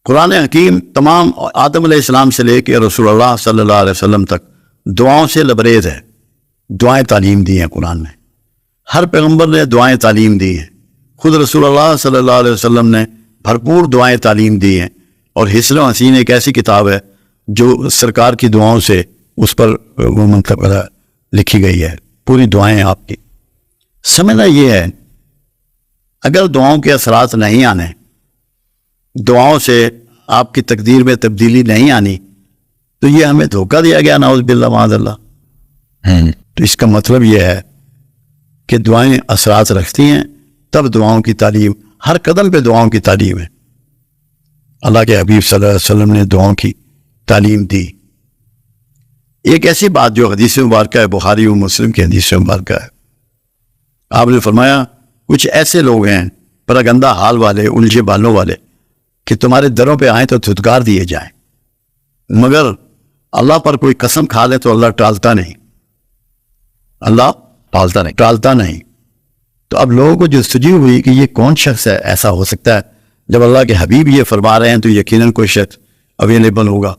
قرآن حکیم تمام آدم علیہ السلام سے لے کے رسول اللہ صلی اللہ علیہ وسلم تک دعاؤں سے لبریز ہے. دعائیں تعلیم دی ہیں قرآن نے. ہر پیغمبر نے دعائیں تعلیم دی ہیں. خود رسول اللہ صلی اللہ علیہ وسلم نے بھرپور دعائیں تعلیم دی ہیں. اور حسن و حسین ایک ایسی کتاب ہے جو سرکار کی دعاؤں سے اس پر وہ منتقل لکھی گئی ہے. پوری دعائیں آپ کی. سمجھنا یہ ہے اگر دعاؤں کے اثرات نہیں آنے، دعاؤں سے آپ کی تقدیر میں تبدیلی نہیں آنی، تو یہ ہمیں دھوکہ دیا گیا نعوذ باللہ معاذ اللہ. تو اس کا مطلب یہ ہے کہ دعائیں اثرات رکھتی ہیں، تب دعاؤں کی تعلیم، ہر قدم پہ دعاؤں کی تعلیم ہے. اللہ کے حبیب صلی اللہ علیہ وسلم نے دعاؤں کی تعلیم دی. ایک ایسی بات جو حدیث مبارکہ ہے، بخاری و مسلم کی حدیث مبارکہ ہے، آپ نے فرمایا کچھ ایسے لوگ ہیں پراگندہ حال والے، الجھے بالوں والے، کہ تمہارے دروں پہ آئیں تو دھتکار دیے جائیں، مگر اللہ پر کوئی قسم کھا لے تو اللہ ٹالتا نہیں. اللہ ٹالتا نہیں. تو اب لوگوں کو جستجو ہوئی کہ یہ کون شخص ہے، ایسا ہو سکتا ہے جب اللہ کے حبیب یہ فرما رہے ہیں تو یقیناً کوئی شخص اویلیبل ہوگا.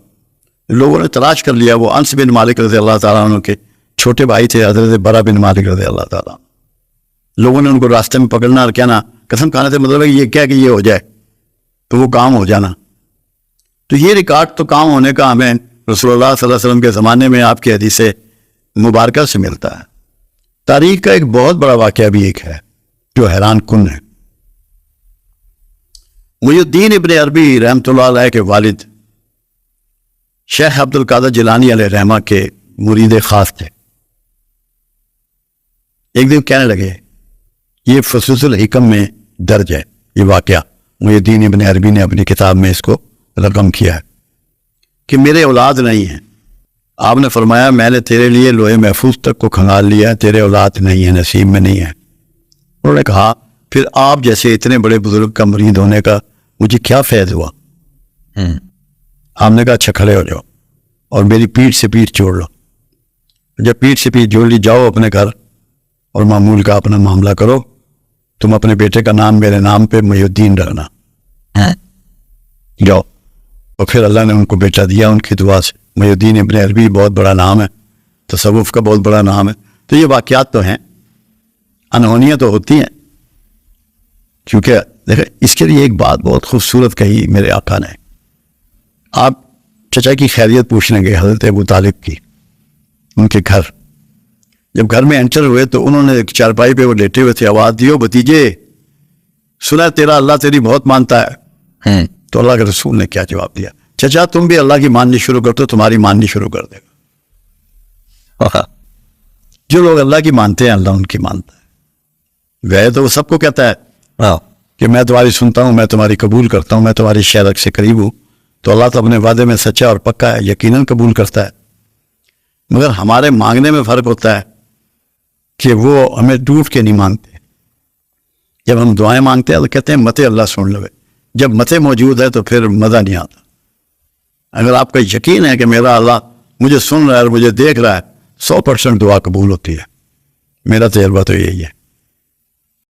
لوگوں نے تلاش کر لیا. وہ انس بن مالک رضی اللہ تعالیٰ عنہ کے چھوٹے بھائی تھے، حضرت برا بن مالک رضی اللہ تعالیٰ. لوگوں نے ان کو راستے میں پکڑنا اور کہنا، قسم کھانے سے مطلب ہے یہ کیا کہ یہ ہو جائے تو وہ کام ہو جانا. تو یہ ریکارڈ تو کام ہونے کا ہمیں رسول اللہ صلی اللہ علیہ وسلم کے زمانے میں آپ کی حدیث مبارکہ سے ملتا ہے. تاریخ کا ایک بہت بڑا واقعہ بھی ایک ہے جو حیران کن ہے. محی الدین ابن عربی رحمۃ اللہ علیہ کے والد شیخ عبد القادر جیلانی علیہ رحمہ کے مرید خاص تھے. ایک دن کہنے لگے، یہ فصوص الحکم میں درج ہے یہ واقعہ، محی الدین ابن عربی نے اپنی کتاب میں اس کو رقم کیا ہے، کہ میرے اولاد نہیں ہیں. آپ نے فرمایا میں نے تیرے لیے لوہے محفوظ تک کو کھنگال لیا، تیرے اولاد نہیں ہے، نصیب میں نہیں ہے. انہوں نے کہا پھر آپ جیسے اتنے بڑے بزرگ کا مرید ہونے کا مجھے کیا فیض ہوا؟ آپ نے کہا اچھا کھڑے ہو جاؤ اور میری پیٹھ سے پیٹھ جوڑ لو. جب پیٹھ سے پیٹھ جوڑ لی، جاؤ اپنے گھر اور معمول کا اپنا معاملہ کرو. تم اپنے بیٹے کا نام میرے نام پہ محی الدین رکھنا. جاؤ. اور پھر اللہ نے ان کو بیٹا دیا ان کی دعا سے. محی الدین ابن عربی بہت بڑا نام ہے، تصوف کا بہت بڑا نام ہے. تو یہ واقعات تو ہیں، انہونیاں تو ہوتی ہیں. کیونکہ دیکھیں اس کے لیے ایک بات بہت خوبصورت کہی میرے آقا نے. آپ چچا کی خیریت پوچھنے گئے حضرت ابو طالب کی، ان کے گھر. جب گھر میں انٹر ہوئے تو انہوں نے چارپائی پہ وہ لیٹے ہوئے تھے، آواز دیو بھتیجے، سنا تیرا اللہ تیری بہت مانتا ہے. تو اللہ کے رسول نے کیا جواب دیا؟ چچا تم بھی اللہ کی ماننی شروع کر دو، تمہاری ماننی شروع کر دے گا. جو لوگ اللہ کی مانتے ہیں اللہ ان کی مانتا ہے. ویسے تو وہ سب کو کہتا ہے کہ میں تمہاری سنتا ہوں، میں تمہاری قبول کرتا ہوں، میں تمہاری شہرت سے قریب ہوں. تو اللہ تو اپنے وعدے میں سچا اور پکا ہے، یقیناً قبول کرتا ہے. مگر ہمارے مانگنے میں فرق ہوتا ہے کہ وہ ہمیں ڈوٹ کے نہیں مانگتے. جب ہم دعائیں مانگتے ہیں تو کہتے ہیں متے اللہ سن لو. جب متے موجود ہے تو پھر مزہ نہیں آتا. اگر آپ کا یقین ہے کہ میرا اللہ مجھے سن رہا ہے اور مجھے دیکھ رہا ہے، 100% دعا قبول ہوتی ہے. میرا تجربہ تو یہی ہے.